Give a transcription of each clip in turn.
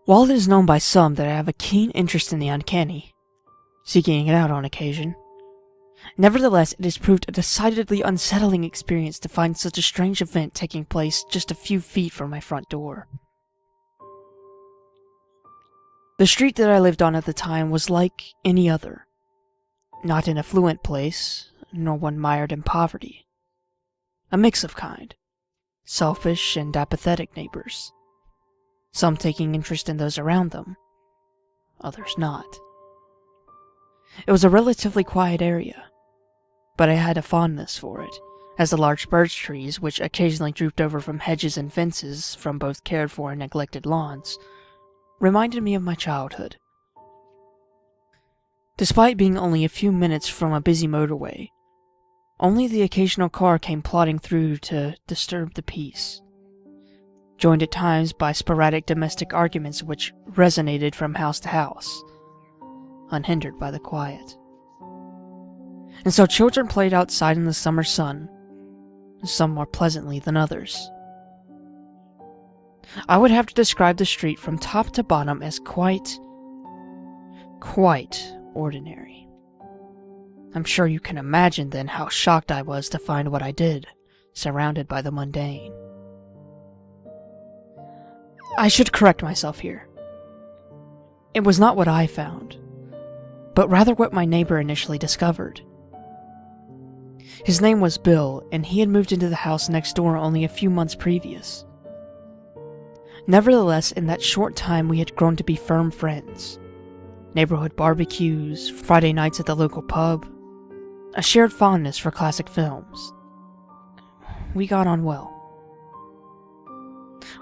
While it is known by some that I have a keen interest in the uncanny, seeking it out on occasion, nevertheless it has proved a decidedly unsettling experience to find such a strange event taking place just a few feet from my front door. The street that I lived on at the time was like any other, not an affluent place, nor one mired in poverty. A mix of kind, selfish and apathetic neighbors, some taking interest in those around them, others not. It was a relatively quiet area, but I had a fondness for it, as the large birch trees, which occasionally drooped over from hedges and fences from both cared for and neglected lawns, reminded me of my childhood. Despite being only a few minutes from a busy motorway, only the occasional car came plodding through to disturb the peace, joined at times by sporadic domestic arguments which resonated from house to house, unhindered by the quiet. And so children played outside in the summer sun, some more pleasantly than others. I would have to describe the street from top to bottom as quite ordinary. I'm sure you can imagine then how shocked I was to find what I did, surrounded by the mundane. I should correct myself here. It was not what I found, but rather what my neighbor initially discovered. His name was Bill, and he had moved into the house next door only a few months previous. Nevertheless, in that short time we had grown to be firm friends. Neighborhood barbecues, Friday nights at the local pub, a shared fondness for classic films. We got on well.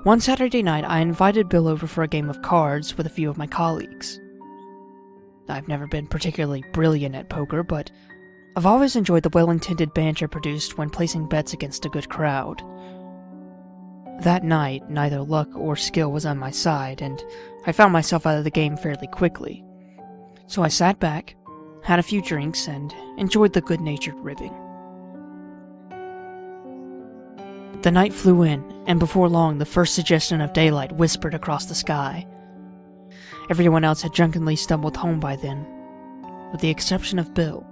One Saturday night, I invited Bill over for a game of cards with a few of my colleagues. I've never been particularly brilliant at poker, but I've always enjoyed the well-intended banter produced when placing bets against a good crowd. That night, neither luck or skill was on my side, and I found myself out of the game fairly quickly. So I sat back, had a few drinks, and enjoyed the good-natured ribbing. The night flew in, and before long the first suggestion of daylight whispered across the sky. Everyone else had drunkenly stumbled home by then, with the exception of Bill.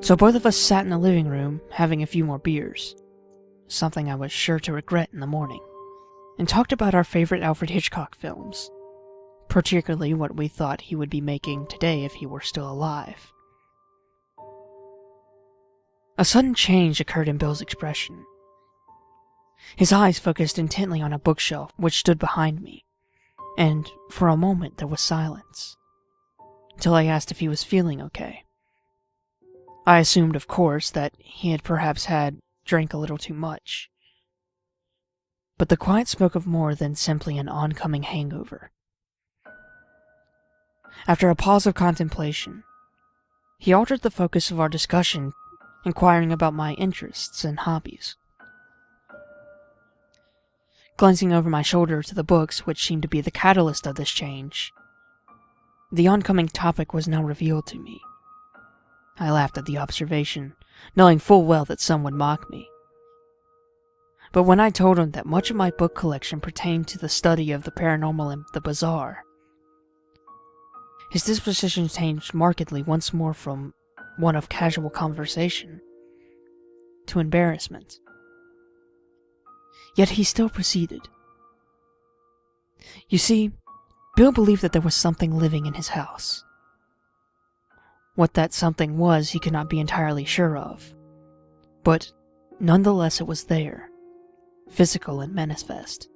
So both of us sat in the living room, having a few more beers, something I was sure to regret in the morning, and talked about our favorite Alfred Hitchcock films, particularly what we thought he would be making today if he were still alive. A sudden change occurred in Bill's expression. His eyes focused intently on a bookshelf which stood behind me, and for a moment there was silence, until I asked if he was feeling okay. I assumed, of course, that he had perhaps drank a little too much. But the quiet spoke of more than simply an oncoming hangover. After a pause of contemplation, he altered the focus of our discussion, inquiring about my interests and hobbies. Glancing over my shoulder to the books which seemed to be the catalyst of this change, the oncoming topic was now revealed to me. I laughed at the observation, knowing full well that some would mock me. But when I told him that much of my book collection pertained to the study of the paranormal and the bizarre, his disposition changed markedly once more from one of casual conversation to embarrassment. Yet he still proceeded. You see, Bill believed that there was something living in his house. What that something was, he could not be entirely sure of, but nonetheless it was there, physical and manifest,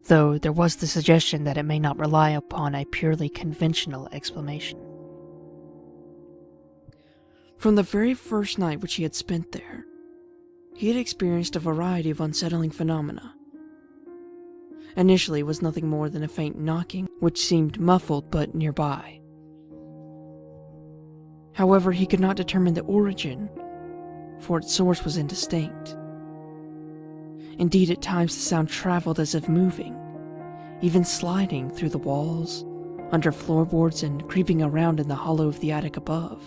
though there was the suggestion that it may not rely upon a purely conventional explanation. From the very first night which he had spent there, he had experienced a variety of unsettling phenomena. Initially it was nothing more than a faint knocking, which seemed muffled but nearby. However, he could not determine the origin, for its source was indistinct. Indeed, at times the sound traveled as if moving, even sliding through the walls, under floorboards, and creeping around in the hollow of the attic above.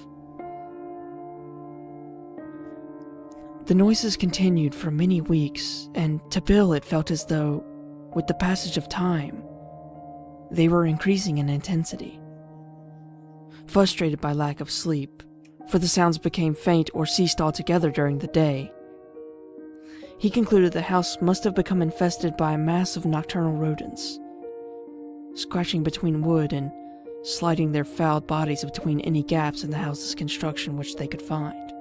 The noises continued for many weeks, and to Bill it felt as though With the passage of time, they were increasing in intensity. Frustrated by lack of sleep, for the sounds became faint or ceased altogether during the day, he concluded the house must have become infested by a mass of nocturnal rodents, scratching between wood and sliding their fouled bodies between any gaps in the house's construction which they could find.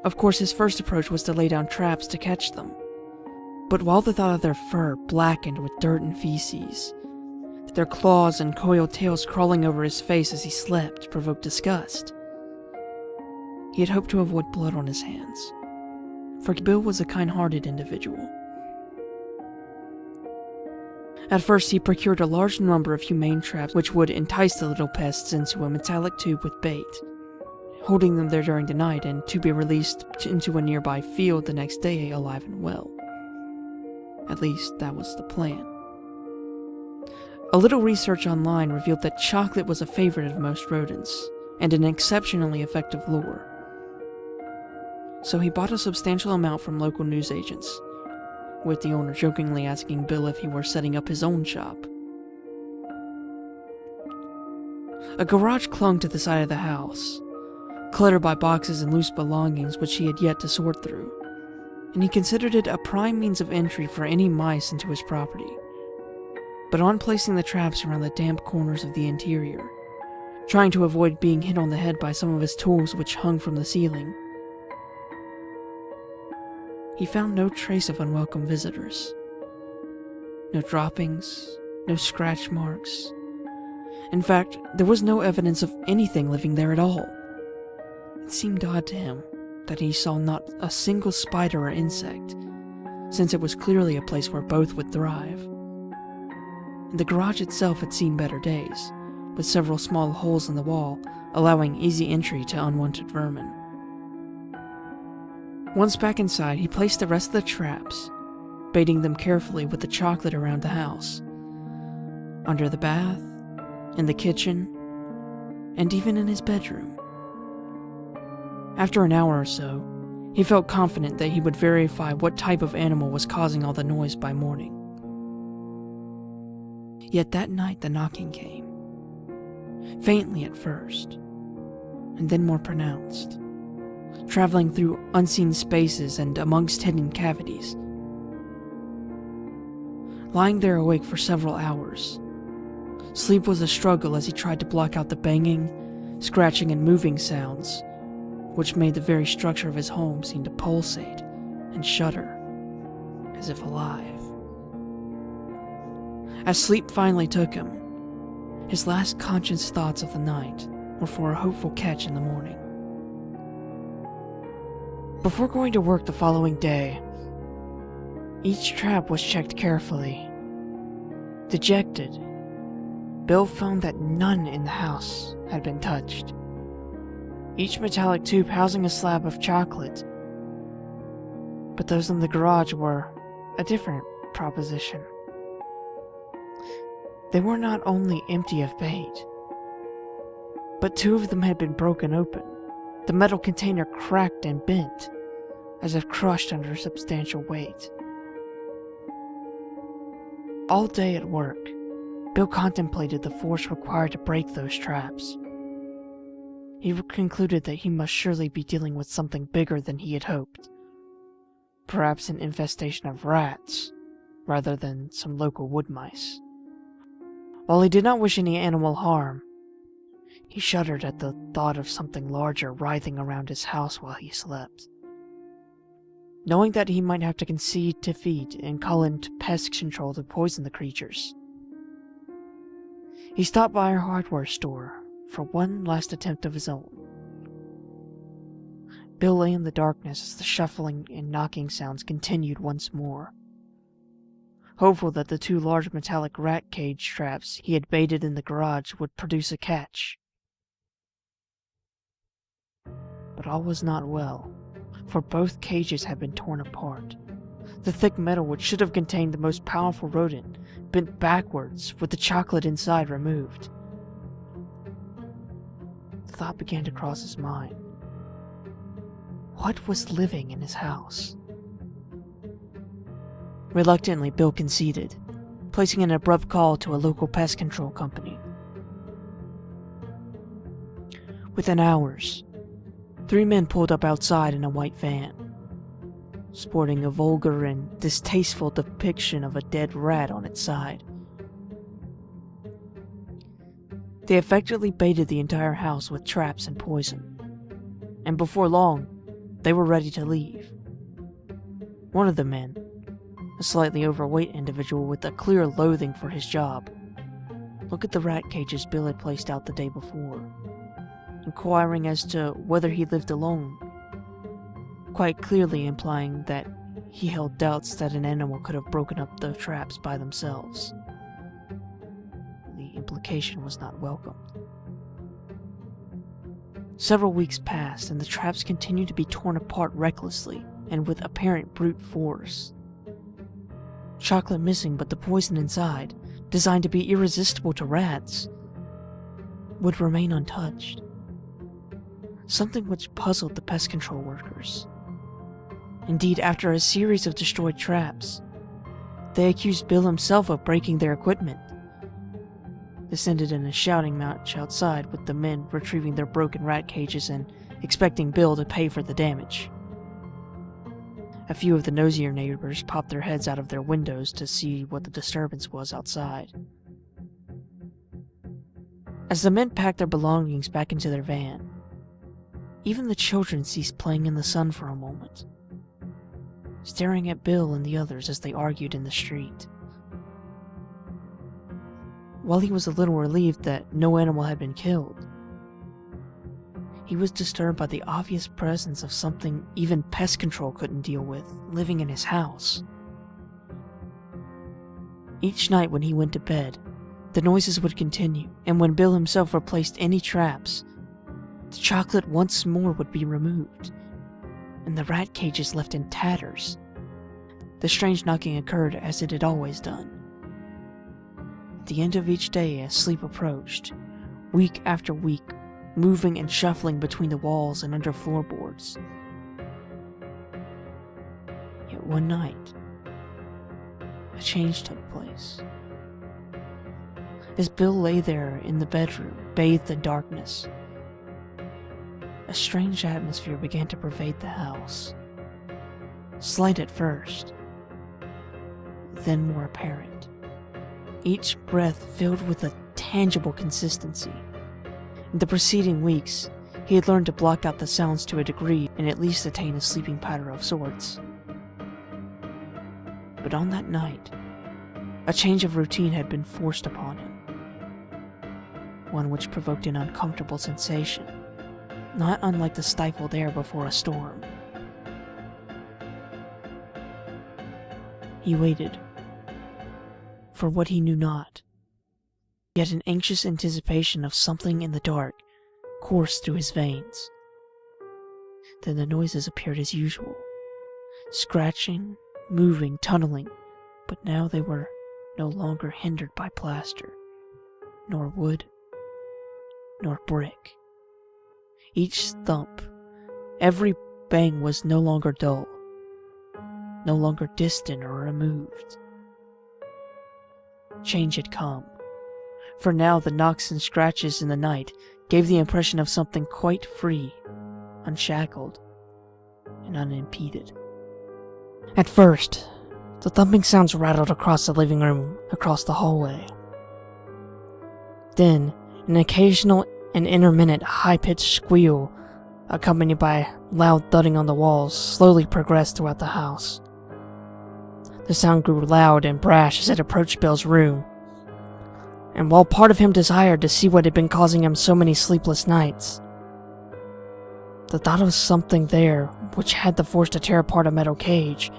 Of course, his first approach was to lay down traps to catch them, but while the thought of their fur blackened with dirt and feces, their claws and coiled tails crawling over his face as he slept provoked disgust. He had hoped to avoid blood on his hands, for Bill was a kind-hearted individual. At first, he procured a large number of humane traps which would entice the little pests into a metallic tube with bait, holding them there during the night and to be released into a nearby field the next day alive and well. At least, that was the plan. A little research online revealed that chocolate was a favorite of most rodents, and an exceptionally effective lure. So he bought a substantial amount from local newsagents, with the owner jokingly asking Bill if he were setting up his own shop. A garage clung to the side of the house, cluttered by boxes and loose belongings which he had yet to sort through, and he considered it a prime means of entry for any mice into his property. But on placing the traps around the damp corners of the interior, trying to avoid being hit on the head by some of his tools which hung from the ceiling, he found no trace of unwelcome visitors. No droppings, no scratch marks. In fact, there was no evidence of anything living there at all. It seemed odd to him that he saw not a single spider or insect, since it was clearly a place where both would thrive. And the garage itself had seen better days, with several small holes in the wall, allowing easy entry to unwanted vermin. Once back inside, he placed the rest of the traps, baiting them carefully with the chocolate around the house, under the bath, in the kitchen, and even in his bedroom. After an hour or so, he felt confident that he would verify what type of animal was causing all the noise by morning. Yet that night the knocking came, faintly at first, and then more pronounced, traveling through unseen spaces and amongst hidden cavities. Lying there awake for several hours, sleep was a struggle as he tried to block out the banging, scratching, and moving sounds, which made the very structure of his home seem to pulsate and shudder, as if alive. As sleep finally took him, his last conscious thoughts of the night were for a hopeful catch in the morning. Before going to work the following day, each trap was checked carefully. Dejected, Bill found that none in the house had been touched, each metallic tube housing a slab of chocolate. But those in the garage were a different proposition. They were not only empty of bait, but two of them had been broken open, the metal container cracked and bent, as if crushed under a substantial weight. All day at work, Bill contemplated the force required to break those traps. He concluded that he must surely be dealing with something bigger than he had hoped. Perhaps an infestation of rats, rather than some local wood mice. While he did not wish any animal harm, he shuddered at the thought of something larger writhing around his house while he slept. Knowing that he might have to concede defeat and call in pest control to poison the creatures, he stopped by a hardware store for one last attempt of his own. Bill lay in the darkness as the shuffling and knocking sounds continued once more, hopeful that the two large metallic rat cage traps he had baited in the garage would produce a catch. But all was not well, for both cages had been torn apart. The thick metal which should have contained the most powerful rodent bent backwards with the chocolate inside removed. The thought began to cross his mind. What was living in his house? Reluctantly, Bill conceded, placing an abrupt call to a local pest control company. Within hours, 3 men pulled up outside in a white van, sporting a vulgar and distasteful depiction of a dead rat on its side. They effectively baited the entire house with traps and poison, and before long, they were ready to leave. One of the men, a slightly overweight individual with a clear loathing for his job, looked at the rat cages Bill had placed out the day before, inquiring as to whether he lived alone, quite clearly implying that he held doubts that an animal could have broken up the traps by themselves. The implication was not welcomed. Several weeks passed, and the traps continued to be torn apart recklessly and with apparent brute force. Chocolate missing, but the poison inside, designed to be irresistible to rats, would remain untouched. Something which puzzled the pest control workers. Indeed, after a series of destroyed traps, they accused Bill himself of breaking their equipment. This ended in a shouting match outside, with the men retrieving their broken rat cages and expecting Bill to pay for the damage. A few of the nosier neighbors popped their heads out of their windows to see what the disturbance was outside. As the men packed their belongings back into their van, even the children ceased playing in the sun for a moment, staring at Bill and the others as they argued in the street. While he was a little relieved that no animal had been killed, he was disturbed by the obvious presence of something even pest control couldn't deal with living in his house. Each night when he went to bed, the noises would continue, and when Bill himself replaced any traps, the chocolate once more would be removed, and the rat cages left in tatters. The strange knocking occurred as it had always done. At the end of each day, as sleep approached, week after week, moving and shuffling between the walls and under floorboards. Yet one night, a change took place. As Bill lay there in the bedroom, bathed in darkness, a strange atmosphere began to pervade the house. Slight at first, then more apparent. Each breath filled with a tangible consistency. In the preceding weeks, he had learned to block out the sounds to a degree and at least attain a sleeping pattern of sorts. But on that night, a change of routine had been forced upon him. One which provoked an uncomfortable sensation, not unlike the stifled air before a storm. He waited, for what he knew not, yet an anxious anticipation of something in the dark coursed through his veins. Then the noises appeared as usual, scratching, moving, tunneling, but now they were no longer hindered by plaster, nor wood, nor brick. Each thump, every bang was no longer dull, no longer distant or removed. Change had come, for now the knocks and scratches in the night gave the impression of something quite free, unshackled, and unimpeded. At first, the thumping sounds rattled across the living room, across the hallway. Then, an occasional and intermittent high-pitched squeal, accompanied by loud thudding on the walls, slowly progressed throughout the house. The sound grew loud and brash as it approached Bill's room, and while part of him desired to see what had been causing him so many sleepless nights, the thought of something there which had the force to tear apart a metal cage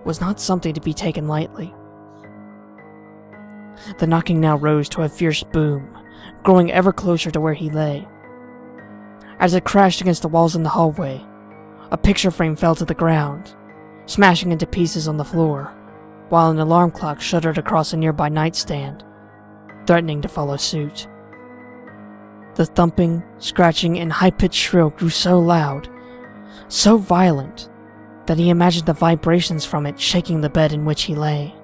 was not something to be taken lightly. The knocking now rose to a fierce boom, growing ever closer to where he lay. As it crashed against the walls in the hallway, a picture frame fell to the ground, smashing into pieces on the floor, while an alarm clock shuddered across a nearby nightstand, threatening to follow suit. The thumping, scratching, and high-pitched shrill grew so loud, so violent, that he imagined the vibrations from it shaking the bed in which he lay.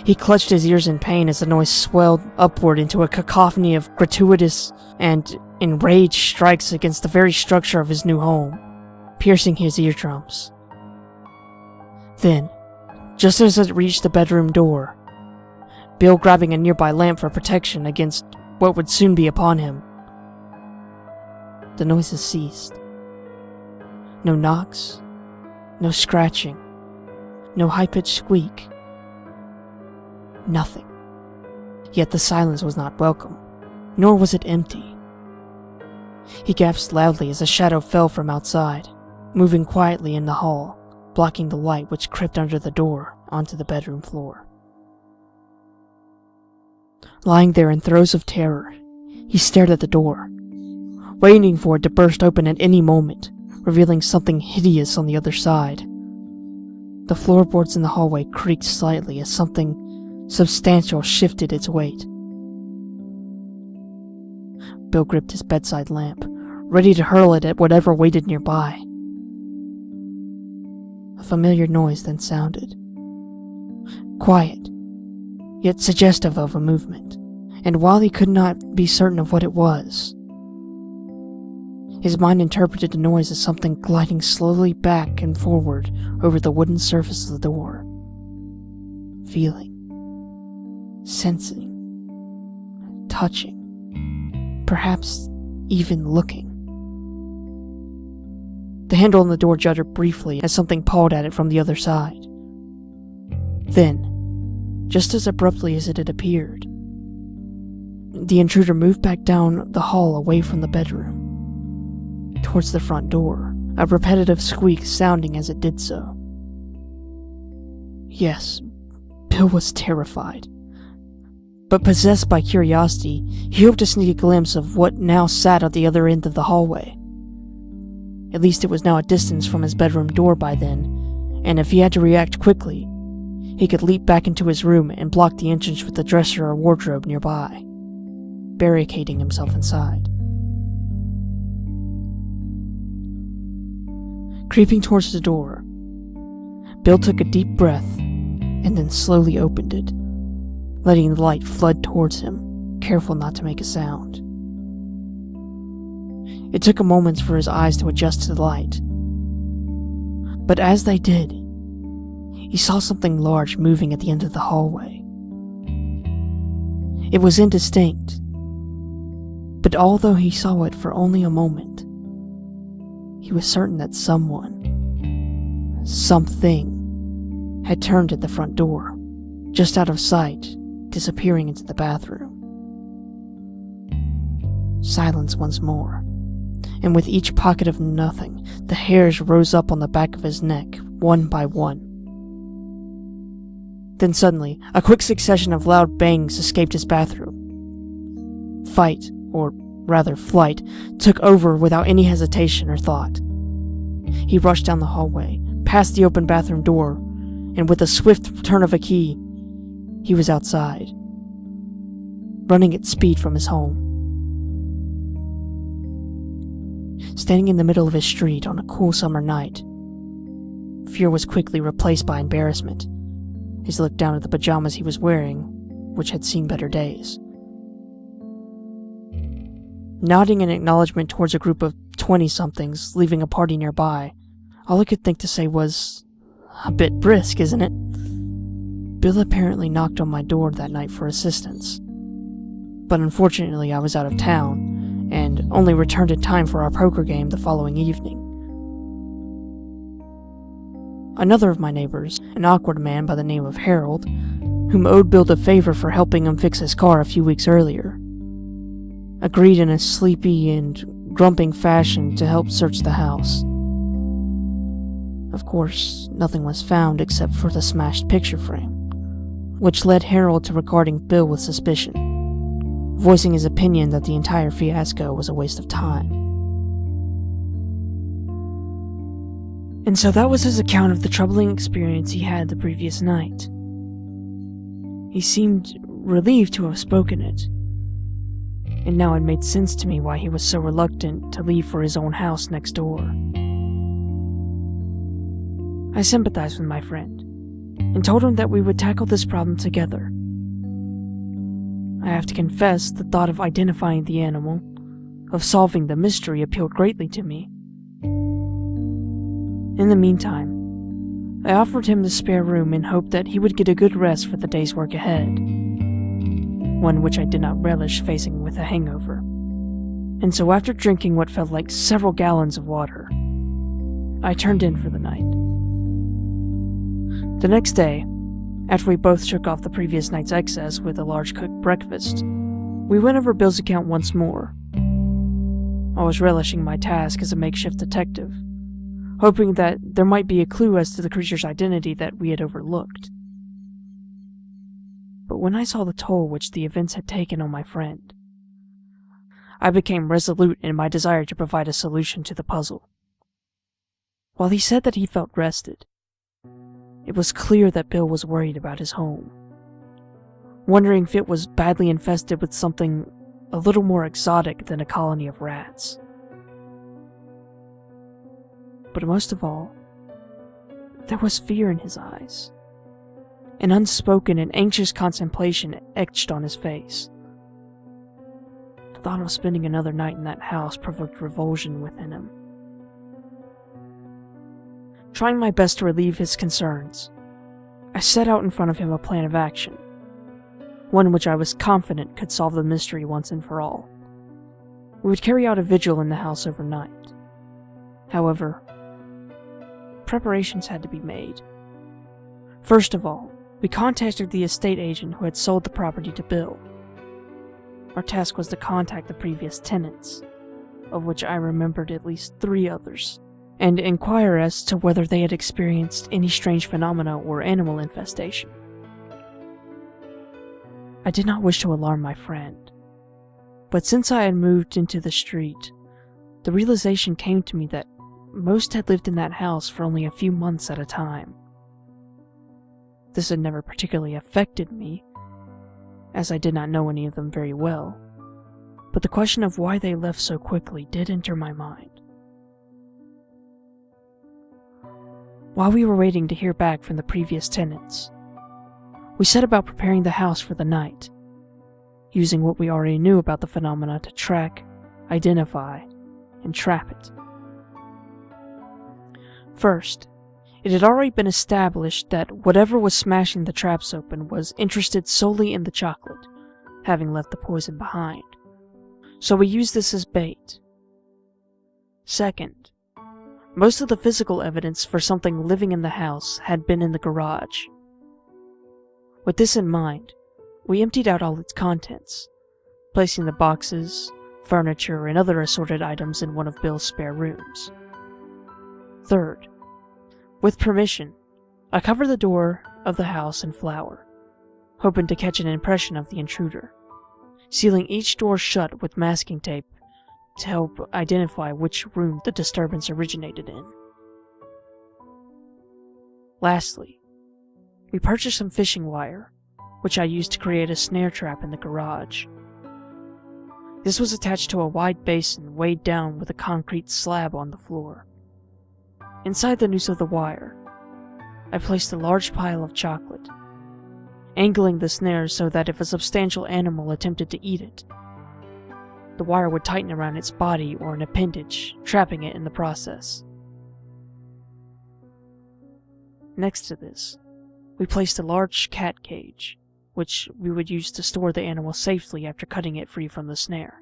He clutched his ears in pain as the noise swelled upward into a cacophony of gratuitous and enraged strikes against the very structure of his new home, piercing his eardrums. Then, just as it reached the bedroom door, Bill grabbing a nearby lamp for protection against what would soon be upon him, the noises ceased. No knocks, no scratching, no high-pitched squeak. Nothing. Yet the silence was not welcome, nor was it empty. He gasped loudly as a shadow fell from outside, moving quietly in the hall, blocking the light which crept under the door onto the bedroom floor. Lying there in throes of terror, he stared at the door, waiting for it to burst open at any moment, revealing something hideous on the other side. The floorboards in the hallway creaked slightly as something substantial shifted its weight. Bill gripped his bedside lamp, ready to hurl it at whatever waited nearby. A familiar noise then sounded. Quiet, yet suggestive of a movement, and while he could not be certain of what it was, his mind interpreted the noise as something gliding slowly back and forward over the wooden surface of the door. Feeling, sensing, touching, perhaps even looking. The handle on the door juddered briefly as something pawed at it from the other side. Then, just as abruptly as it had appeared, the intruder moved back down the hall away from the bedroom, towards the front door, a repetitive squeak sounding as it did so. Yes, Bill was terrified, but possessed by curiosity, he hoped to sneak a glimpse of what now sat at the other end of the hallway. At least it was now a distance from his bedroom door by then, and if he had to react quickly, he could leap back into his room and block the entrance with the dresser or wardrobe nearby, barricading himself inside. Creeping towards the door, Bill took a deep breath and then slowly opened it, letting the light flood towards him, careful not to make a sound. It took a moment for his eyes to adjust to the light, but as they did, he saw something large moving at the end of the hallway. It was indistinct, but although he saw it for only a moment, he was certain that someone, something, had turned at the front door, just out of sight, disappearing into the bathroom. Silence once more, and with each pocket of nothing, the hairs rose up on the back of his neck, one by one. Then suddenly, a quick succession of loud bangs escaped his bathroom. Fight, or rather flight, took over without any hesitation or thought. He rushed down the hallway, past the open bathroom door, and with a swift turn of a key, he was outside, running at speed from his home. Standing in the middle of his street on a cool summer night, fear was quickly replaced by embarrassment as he looked down at the pajamas he was wearing, which had seen better days. Nodding in acknowledgement towards a group of 20-somethings leaving a party nearby, all I could think to say was, "A bit brisk, isn't it?" Bill apparently knocked on my door that night for assistance, but unfortunately I was out of town, and only returned in time for our poker game the following evening. Another of my neighbors, an awkward man by the name of Harold, whom owed Bill a favor for helping him fix his car a few weeks earlier, agreed in a sleepy and grumping fashion to help search the house. Of course, nothing was found except for the smashed picture frame, which led Harold to regarding Bill with suspicion, voicing his opinion that the entire fiasco was a waste of time. And so that was his account of the troubling experience he had the previous night. He seemed relieved to have spoken it, and now it made sense to me why he was so reluctant to leave for his own house next door. I sympathized with my friend and told him that we would tackle this problem together. I have to confess, the thought of identifying the animal, of solving the mystery, appealed greatly to me. In the meantime, I offered him the spare room in hope that he would get a good rest for the day's work ahead, one which I did not relish facing with a hangover. And so after drinking what felt like several gallons of water, I turned in for the night. The next day, after we both shook off the previous night's excess with a large cooked breakfast, we went over Bill's account once more. I was relishing my task as a makeshift detective, hoping that there might be a clue as to the creature's identity that we had overlooked. But when I saw the toll which the events had taken on my friend, I became resolute in my desire to provide a solution to the puzzle. While he said that he felt rested, it was clear that Bill was worried about his home, wondering if it was badly infested with something a little more exotic than a colony of rats. But most of all, there was fear in his eyes, an unspoken and anxious contemplation etched on his face. The thought of spending another night in that house provoked revulsion within him. Trying my best to relieve his concerns, I set out in front of him a plan of action, one which I was confident could solve the mystery once and for all. We would carry out a vigil in the house overnight. However, preparations had to be made. First of all, we contacted the estate agent who had sold the property to Bill. Our task was to contact the previous tenants, of which I remembered at least 3 others, and inquire as to whether they had experienced any strange phenomena or animal infestation. I did not wish to alarm my friend, but since I had moved into the street, the realization came to me that most had lived in that house for only a few months at a time. This had never particularly affected me, as I did not know any of them very well, but the question of why they left so quickly did enter my mind. While we were waiting to hear back from the previous tenants, we set about preparing the house for the night, using what we already knew about the phenomena to track, identify, and trap it. First, it had already been established that whatever was smashing the traps open was interested solely in the chocolate, having left the poison behind. So we used this as bait. Second, most of the physical evidence for something living in the house had been in the garage. With this in mind, we emptied out all its contents, placing the boxes, furniture, and other assorted items in one of Bill's spare rooms. Third, with permission, I covered the door of the house in flour, hoping to catch an impression of the intruder, sealing each door shut with masking tape to help identify which room the disturbance originated in. Lastly, we purchased some fishing wire, which I used to create a snare trap in the garage. This was attached to a wide basin weighed down with a concrete slab on the floor. Inside the noose of the wire, I placed a large pile of chocolate, angling the snare so that if a substantial animal attempted to eat it, the wire would tighten around its body or an appendage, trapping it in the process. Next to this, we placed a large cat cage, which we would use to store the animal safely after cutting it free from the snare.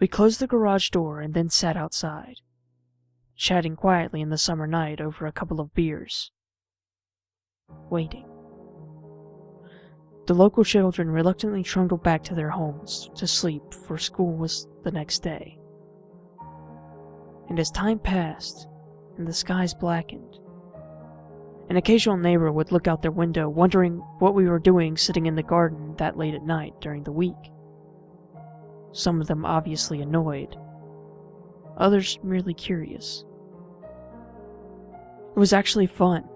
We closed the garage door and then sat outside, chatting quietly in the summer night over a couple of beers, waiting. The local children reluctantly trundled back to their homes to sleep, for school was the next day. And as time passed and the skies blackened, an occasional neighbor would look out their window wondering what we were doing sitting in the garden that late at night during the week. Some of them obviously annoyed, others merely curious. It was actually fun,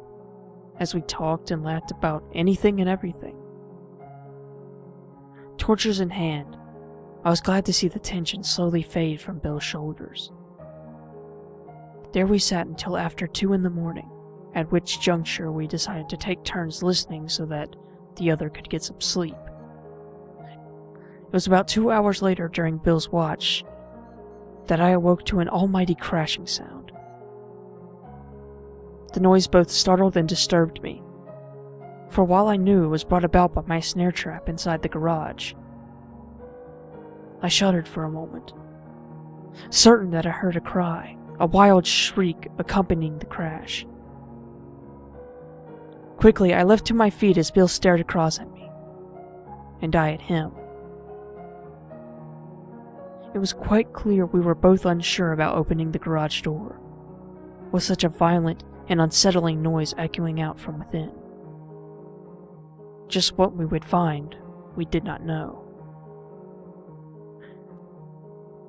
as we talked and laughed about anything and everything. Torches in hand, I was glad to see the tension slowly fade from Bill's shoulders. There we sat until after 2 in the morning, at which juncture we decided to take turns listening so that the other could get some sleep. It was about 2 hours later during Bill's watch that I awoke to an almighty crashing sound. The noise both startled and disturbed me, for while I knew it was brought about by my snare trap inside the garage, I shuddered for a moment, certain that I heard a cry, a wild shriek accompanying the crash. Quickly, I leapt to my feet as Bill stared across at me, and I at him. It was quite clear we were both unsure about opening the garage door, with such a violent and unsettling noise echoing out from within. Just what we would find, we did not know.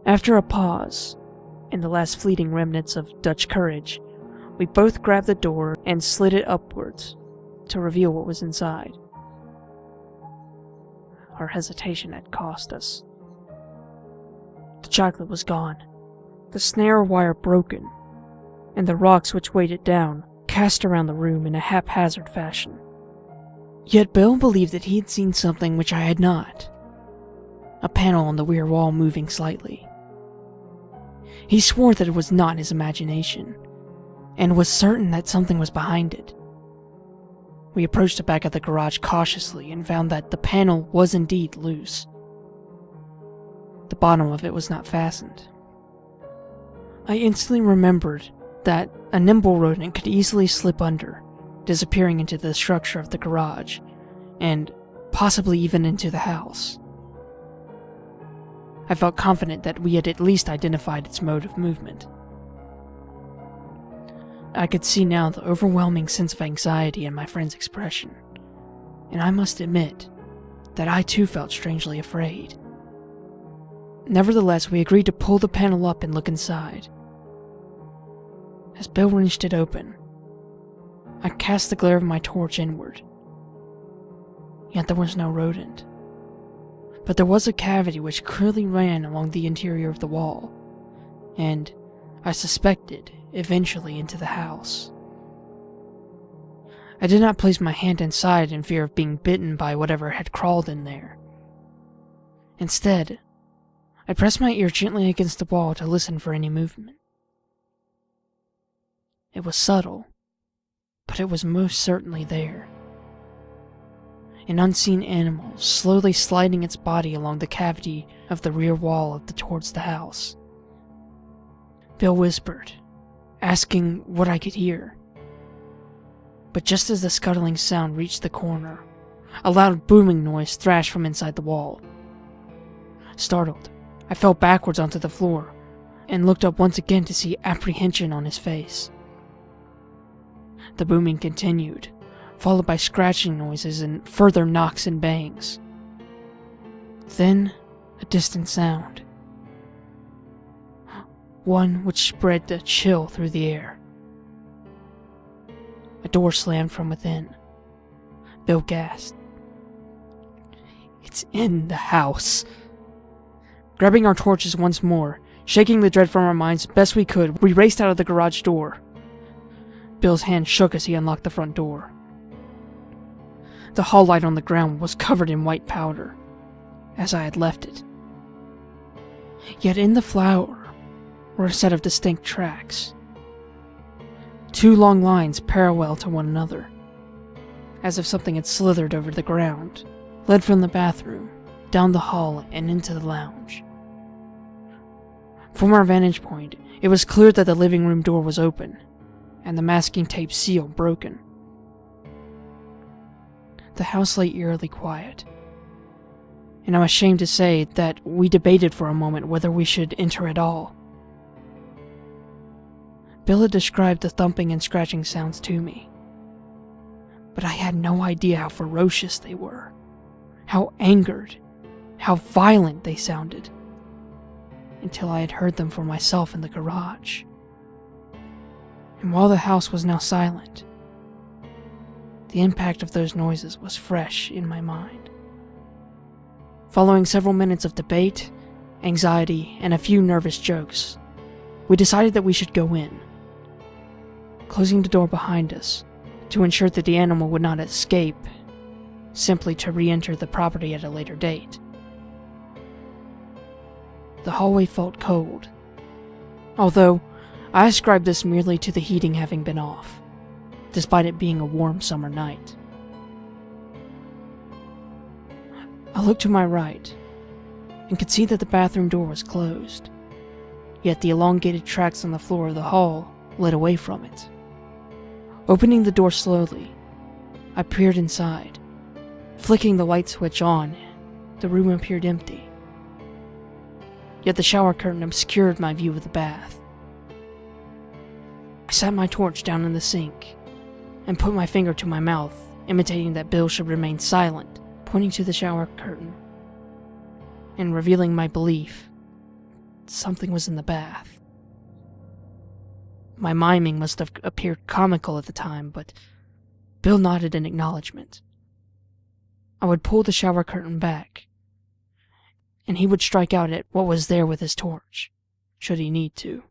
After a pause, in the last fleeting remnants of Dutch courage, we both grabbed the door and slid it upwards to reveal what was inside. Our hesitation had cost us. The chocolate was gone, the snare wire broken, and the rocks which weighed it down cast around the room in a haphazard fashion. Yet Bill believed that he had seen something which I had not. A panel on the rear wall moving slightly. He swore that it was not his imagination, and was certain that something was behind it. We approached the back of the garage cautiously and found that the panel was indeed loose. The bottom of it was not fastened. I instantly remembered that a nimble rodent could easily slip under, disappearing into the structure of the garage, and possibly even into the house. I felt confident that we had at least identified its mode of movement. I could see now the overwhelming sense of anxiety in my friend's expression, and I must admit that I too felt strangely afraid. Nevertheless, we agreed to pull the panel up and look inside. As Bill wrenched it open, I cast the glare of my torch inward. Yet there was no rodent. But there was a cavity which clearly ran along the interior of the wall, and, I suspected, eventually into the house. I did not place my hand inside in fear of being bitten by whatever had crawled in there. Instead, I pressed my ear gently against the wall to listen for any movement. It was subtle, but it was most certainly there. An unseen animal slowly sliding its body along the cavity of the rear wall towards the house. Bill whispered, asking what I could hear. But just as the scuttling sound reached the corner, a loud booming noise thrashed from inside the wall. Startled, I fell backwards onto the floor and looked up once again to see apprehension on his face. The booming continued, followed by scratching noises and further knocks and bangs. Then, a distant sound. One which spread a chill through the air. A door slammed from within. Bill gasped. "It's in the house." Grabbing our torches once more, shaking the dread from our minds best we could, we raced out of the garage door. Bill's hand shook as he unlocked the front door. The hall light on the ground was covered in white powder, as I had left it. Yet in the flour were a set of distinct tracks. 2 long lines parallel to one another, as if something had slithered over the ground, led from the bathroom, down the hall, and into the lounge. From our vantage point, it was clear that the living room door was open, and the masking tape seal broken. The house lay eerily quiet, and I'm ashamed to say that we debated for a moment whether we should enter at all. Bill had described the thumping and scratching sounds to me, but I had no idea how ferocious they were, how angered, how violent they sounded, until I had heard them for myself in the garage. And while the house was now silent, the impact of those noises was fresh in my mind. Following several minutes of debate, anxiety, and a few nervous jokes, we decided that we should go in, closing the door behind us to ensure that the animal would not escape, simply to re-enter the property at a later date. The hallway felt cold, although I ascribed this merely to the heating having been off, despite it being a warm summer night. I looked to my right and could see that the bathroom door was closed, yet the elongated tracks on the floor of the hall led away from it. Opening the door slowly, I peered inside. Flicking the light switch on, the room appeared empty. Yet the shower curtain obscured my view of the bath. I sat my torch down in the sink and put my finger to my mouth, imitating that Bill should remain silent, pointing to the shower curtain and revealing my belief something was in the bath. My miming must have appeared comical at the time, but Bill nodded in acknowledgement. I would pull the shower curtain back, and he would strike out at what was there with his torch, should he need to.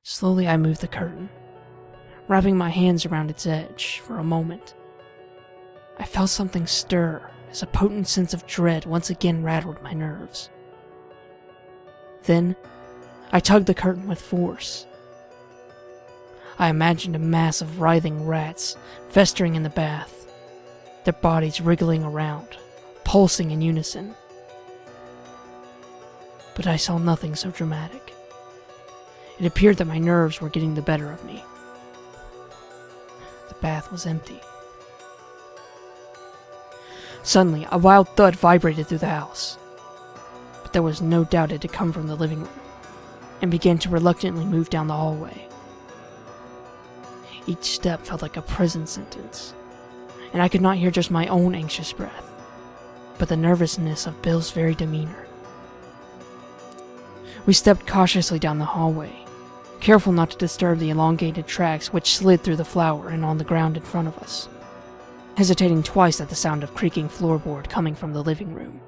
Slowly I moved the curtain, wrapping my hands around its edge for a moment. I felt something stir as a potent sense of dread once again rattled my nerves. Then, I tugged the curtain with force. I imagined a mass of writhing rats festering in the bath, their bodies wriggling around, pulsing in unison. But I saw nothing so dramatic. It appeared that my nerves were getting the better of me. The bath was empty. Suddenly, a wild thud vibrated through the house, but there was no doubt it had come from the living room, and began to reluctantly move down the hallway. Each step felt like a prison sentence, and I could not hear just my own anxious breath, but the nervousness of Bill's very demeanor. We stepped cautiously down the hallway, careful not to disturb the elongated tracks which slid through the flour and on the ground in front of us, hesitating twice at the sound of creaking floorboard coming from the living room.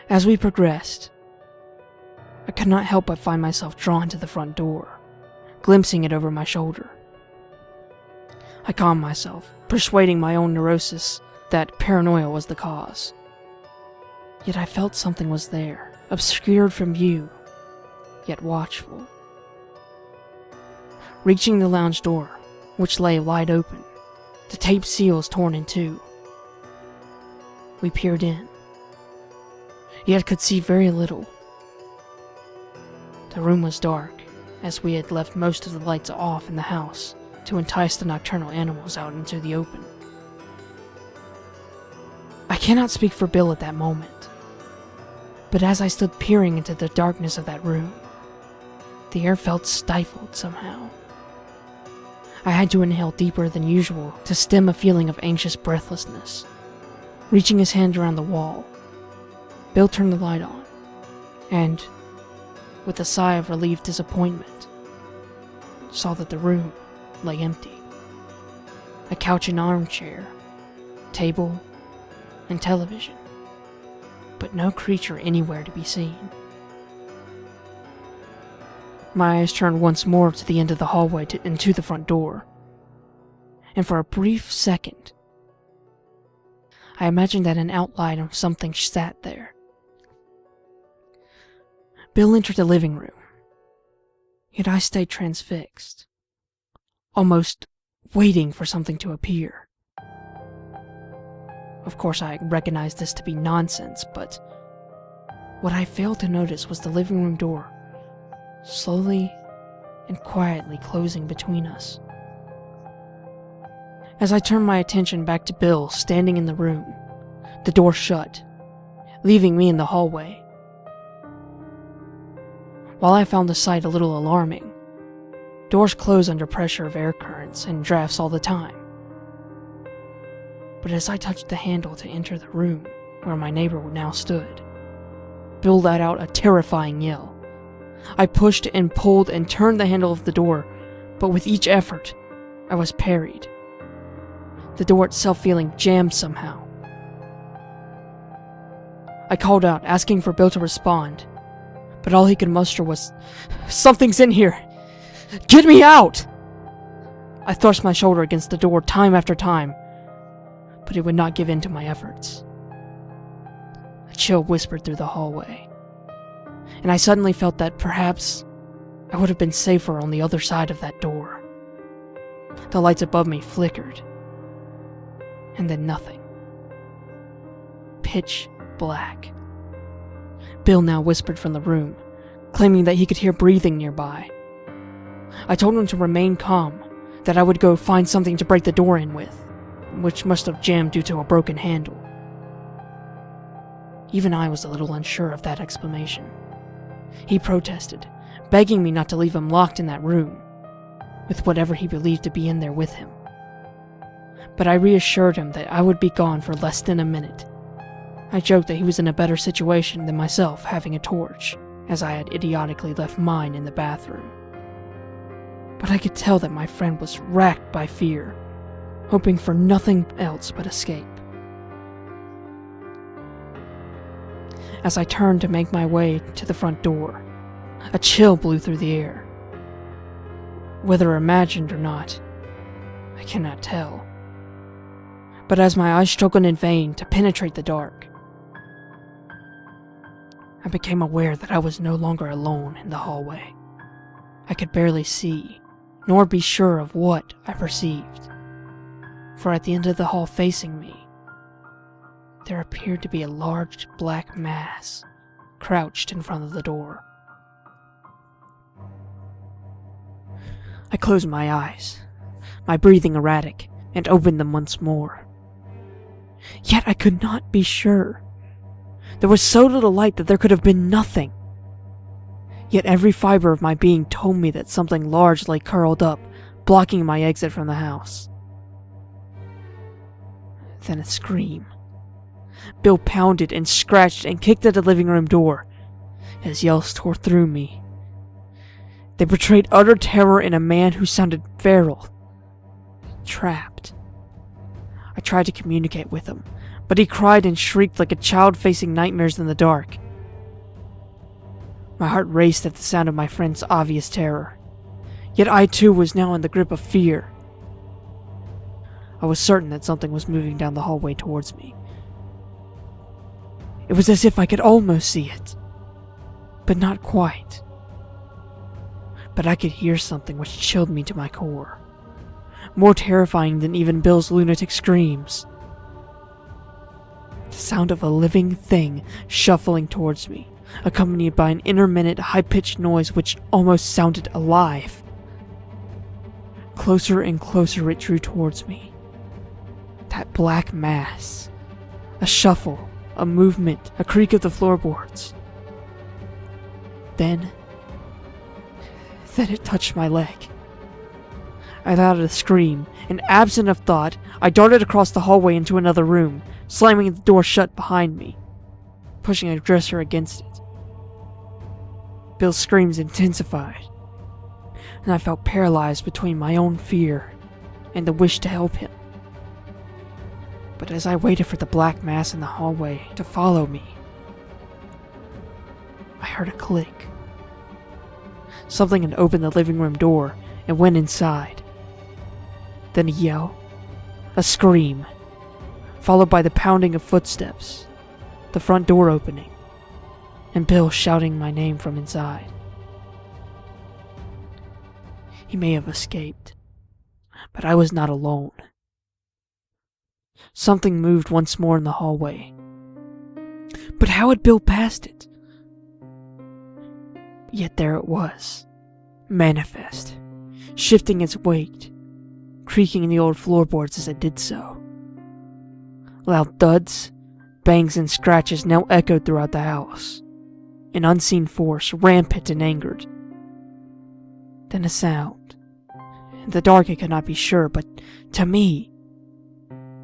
As we progressed, I could not help but find myself drawn to the front door, glimpsing it over my shoulder. I calmed myself, persuading my own neurosis that paranoia was the cause. Yet I felt something was there, obscured from view, yet watchful. Reaching the lounge door, which lay wide open, the taped seals torn in two, we peered in, yet could see very little. The room was dark, as we had left most of the lights off in the house to entice the nocturnal animals out into the open. I cannot speak for Bill at that moment, but as I stood peering into the darkness of that room, the air felt stifled somehow. I had to inhale deeper than usual to stem a feeling of anxious breathlessness. Reaching his hand around the wall, Bill turned the light on, and, with a sigh of relieved disappointment, saw that the room lay empty. A couch and armchair, table, and television, but no creature anywhere to be seen. My eyes turned once more to the end of the hallway and to the front door, and for a brief second, I imagined that an outline of something sat there. Bill entered the living room, yet I stayed transfixed, almost waiting for something to appear. Of course, I recognized this to be nonsense, but what I failed to notice was the living room door slowly and quietly closing between us. As I turned my attention back to Bill standing in the room, the door shut, leaving me in the hallway. While I found the sight a little alarming, doors close under pressure of air currents and drafts all the time. But as I touched the handle to enter the room where my neighbor now stood, Bill let out a terrifying yell. I pushed and pulled and turned the handle of the door, but with each effort, I was parried, the door itself feeling jammed somehow. I called out, asking for Bill to respond, but all he could muster was, "Something's in here! Get me out!" I thrust my shoulder against the door time after time, but it would not give in to my efforts. A chill whispered through the hallway, and I suddenly felt that perhaps I would have been safer on the other side of that door. The lights above me flickered, and then nothing. Pitch black. Bill now whispered from the room, claiming that he could hear breathing nearby. I told him to remain calm, that I would go find something to break the door in with, which must have jammed due to a broken handle. Even I was a little unsure of that explanation. He protested, begging me not to leave him locked in that room, with whatever he believed to be in there with him. But I reassured him that I would be gone for less than a minute. I joked that he was in a better situation than myself having a torch, as I had idiotically left mine in the bathroom. But I could tell that my friend was racked by fear, hoping for nothing else but escape. As I turned to make my way to the front door, a chill blew through the air. Whether imagined or not, I cannot tell. But as my eyes struggled in vain to penetrate the dark, I became aware that I was no longer alone in the hallway. I could barely see, nor be sure of what I perceived, for at the end of the hall facing me, there appeared to be a large black mass crouched in front of the door. I closed my eyes, my breathing erratic, and opened them once more. Yet I could not be sure. There was so little light that there could have been nothing. Yet every fiber of my being told me that something large lay curled up, blocking my exit from the house. Then a scream. Bill pounded and scratched and kicked at the living room door. His yells tore through me. They betrayed utter terror in a man who sounded feral, trapped. I tried to communicate with him, but he cried and shrieked like a child facing nightmares in the dark. My heart raced at the sound of my friend's obvious terror, yet I too was now in the grip of fear. I was certain that something was moving down the hallway towards me. It was as if I could almost see it, but not quite. But I could hear something which chilled me to my core, more terrifying than even Bill's lunatic screams. The sound of a living thing shuffling towards me, accompanied by an intermittent high-pitched noise which almost sounded alive. Closer and closer it drew towards me. That black mass. A shuffle, a movement, a creak of the floorboards. Then it touched my leg. I let out a scream, and absent of thought, I darted across the hallway into another room, slamming the door shut behind me, pushing a dresser against it. Bill's screams intensified, and I felt paralyzed between my own fear and the wish to help him. But as I waited for the black mass in the hallway to follow me, I heard a click. Something had opened the living room door and went inside. Then a yell, a scream, followed by the pounding of footsteps, the front door opening, and Bill shouting my name from inside. He may have escaped, but I was not alone. Something moved once more in the hallway. But how had Bill passed it? Yet there it was, manifest, shifting its weight, creaking in the old floorboards as it did so. Loud thuds, bangs, and scratches now echoed throughout the house, an unseen force, rampant and angered. Then a sound. In the dark I could not be sure, but to me,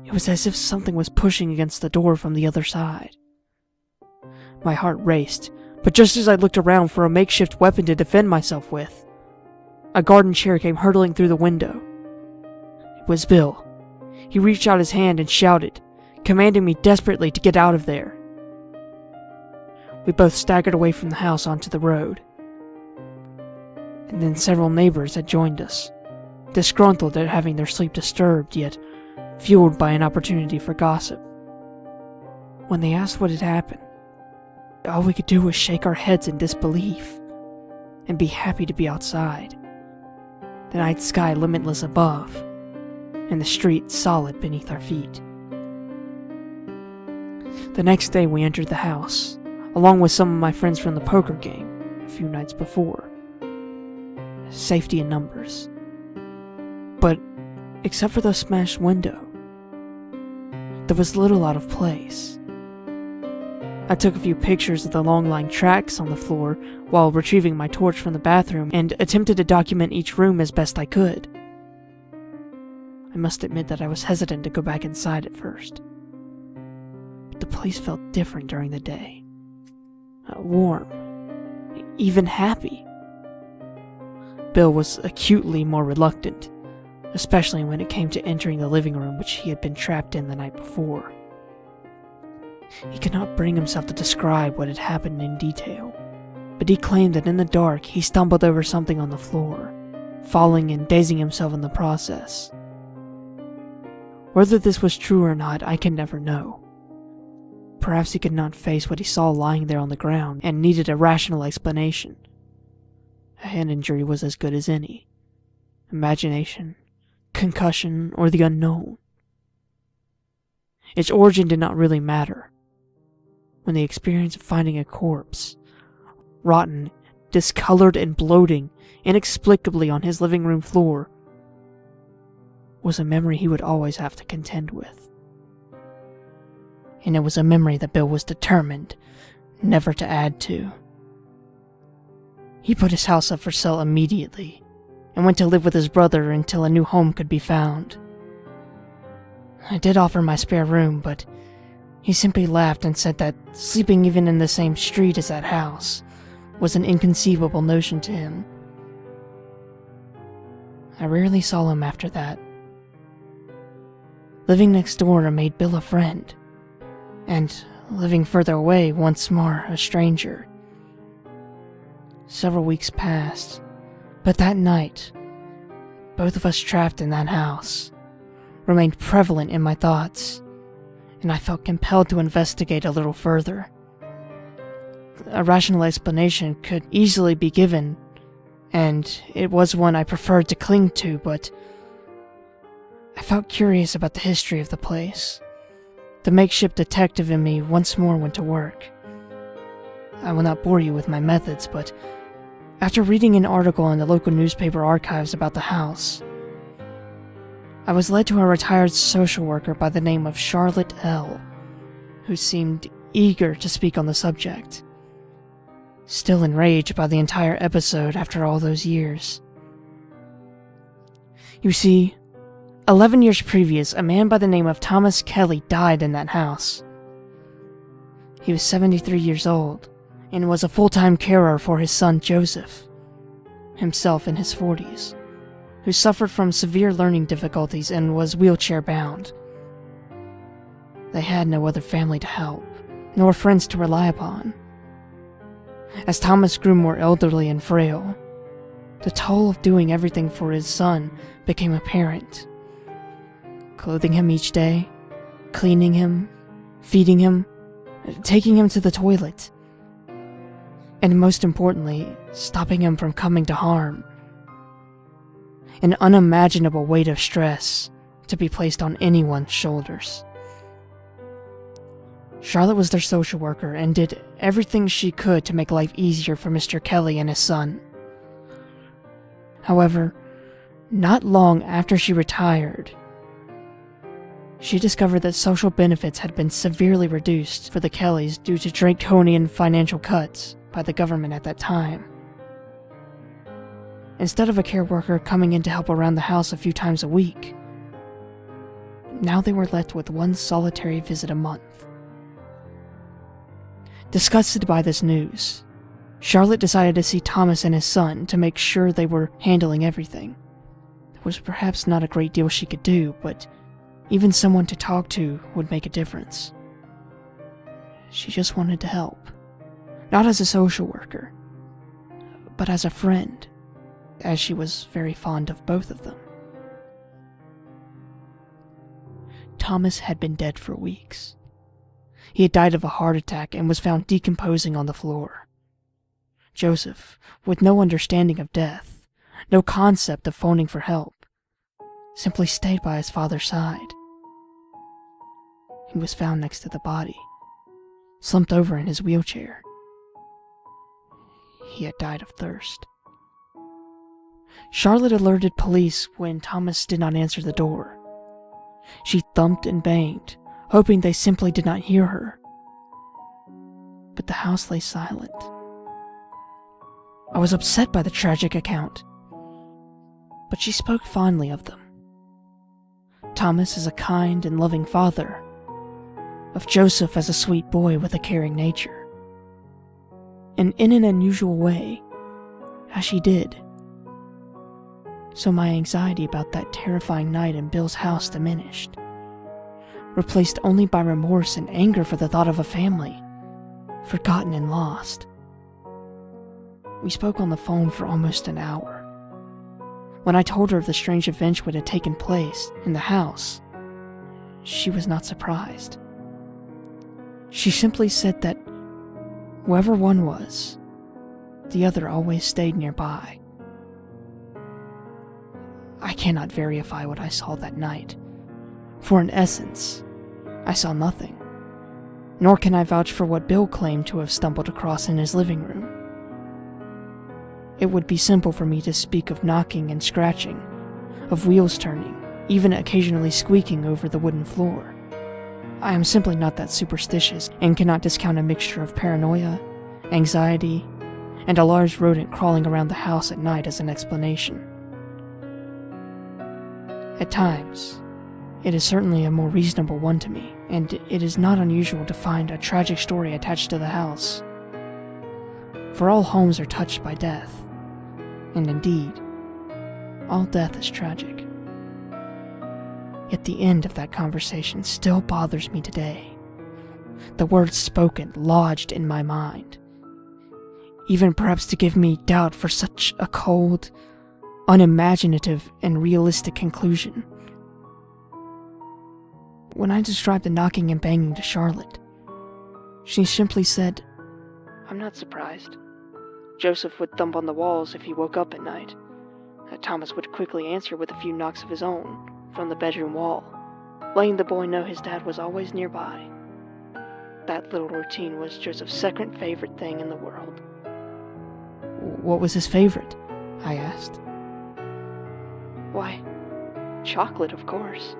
it was as if something was pushing against the door from the other side. My heart raced, but just as I looked around for a makeshift weapon to defend myself with, a garden chair came hurtling through the window. It was Bill. He reached out his hand and shouted, commanding me desperately to get out of there. we both staggered away from the house onto the road. And then several neighbors had joined us, disgruntled at having their sleep disturbed, yet fueled by an opportunity for gossip. When they asked what had happened, all we could do was shake our heads in disbelief and be happy to be outside. The night sky limitless above, and the street solid beneath our feet. The next day we entered the house, along with some of my friends from the poker game a few nights before. Safety in numbers. But, except for the smashed window, there was little out of place. I took a few pictures of the long-line tracks on the floor while retrieving my torch from the bathroom and attempted to document each room as best I could. I must admit that I was hesitant to go back inside at first. But the place felt different during the day. Warm. Even happy. Bill was acutely more reluctant, especially when it came to entering the living room which he had been trapped in the night before. He could not bring himself to describe what had happened in detail, but he claimed that in the dark he stumbled over something on the floor, falling and dazing himself in the process. Whether this was true or not, I can never know. Perhaps he could not face what he saw lying there on the ground and needed a rational explanation. A hand injury was as good as any. Imagination, concussion, or the unknown. Its origin did not really matter. When the experience of finding a corpse, rotten, discolored, and bloating inexplicably on his living room floor, was a memory he would always have to contend with. And it was a memory that Bill was determined never to add to. He put his house up for sale immediately, and went to live with his brother until a new home could be found. I did offer my spare room, but he simply laughed and said that sleeping even in the same street as that house was an inconceivable notion to him. I rarely saw him after that. Living next door made Bill a friend, and living further away once more a stranger. Several weeks passed, but that night, both of us trapped in that house, remained prevalent in my thoughts, and I felt compelled to investigate a little further. A rational explanation could easily be given, and it was one I preferred to cling to, but I felt curious about the history of the place. The makeshift detective in me once more went to work. I will not bore you with my methods, but after reading an article in the local newspaper archives about the house, I was led to a retired social worker by the name of Charlotte L., who seemed eager to speak on the subject, still enraged by the entire episode after all those years. You see, 11 years previous, a man by the name of Thomas Kelly died in that house. He was 73 years old, and was a full-time carer for his son Joseph, himself in his 40s, who suffered from severe learning difficulties and was wheelchair-bound. They had no other family to help, nor friends to rely upon. As Thomas grew more elderly and frail, the toll of doing everything for his son became apparent. Clothing him each day, cleaning him, feeding him, taking him to the toilet, and most importantly, stopping him from coming to harm. An unimaginable weight of stress to be placed on anyone's shoulders. Charlotte was their social worker and did everything she could to make life easier for Mr. Kelly and his son. However, not long after she retired, she discovered that social benefits had been severely reduced for the Kellys due to draconian financial cuts by the government at that time. Instead of a care worker coming in to help around the house a few times a week, now they were left with one solitary visit a month. Disgusted by this news, Charlotte decided to see Thomas and his son to make sure they were handling everything. There was perhaps not a great deal she could do, but even someone to talk to would make a difference. She just wanted to help, Not as a social worker, but as a friend, as she was very fond of both of them. Thomas had been dead for weeks. He had died of a heart attack and was found decomposing on the floor. Joseph, with no understanding of death, no concept of phoning for help, simply stayed by his father's side. He was found next to the body, slumped over in his wheelchair. He had died of thirst. Charlotte alerted police when Thomas did not answer the door. She thumped and banged, hoping they simply did not hear her. But the house lay silent. I was upset by the tragic account, but she spoke fondly of them. Thomas as a kind and loving father, of Joseph as a sweet boy with a caring nature. And in an unusual way, as she did, so my anxiety about that terrifying night in Bill's house diminished, replaced only by remorse and anger for the thought of a family, forgotten and lost. We spoke on the phone for almost an hour. When I told her of the strange events which had taken place in the house, she was not surprised. She simply said that whoever one was, the other always stayed nearby. I cannot verify what I saw that night, for in essence, I saw nothing, nor can I vouch for what Bill claimed to have stumbled across in his living room. It would be simple for me to speak of knocking and scratching, of wheels turning, even occasionally squeaking over the wooden floor. I am simply not that superstitious and cannot discount a mixture of paranoia, anxiety, and a large rodent crawling around the house at night as an explanation. At times, it is certainly a more reasonable one to me, and it is not unusual to find a tragic story attached to the house. For all homes are touched by death, and indeed, all death is tragic. Yet the end of that conversation still bothers me today. The words spoken lodged in my mind, even perhaps to give me doubt for such a cold, unimaginative, and realistic conclusion. When I described the knocking and banging to Charlotte, she simply said, "I'm not surprised. Joseph would thump on the walls if he woke up at night. Thomas would quickly answer with a few knocks of his own from the bedroom wall, letting the boy know his dad was always nearby. That little routine was Joseph's second favorite thing in the world." "What was his favorite?" I asked. "Why, chocolate, of course.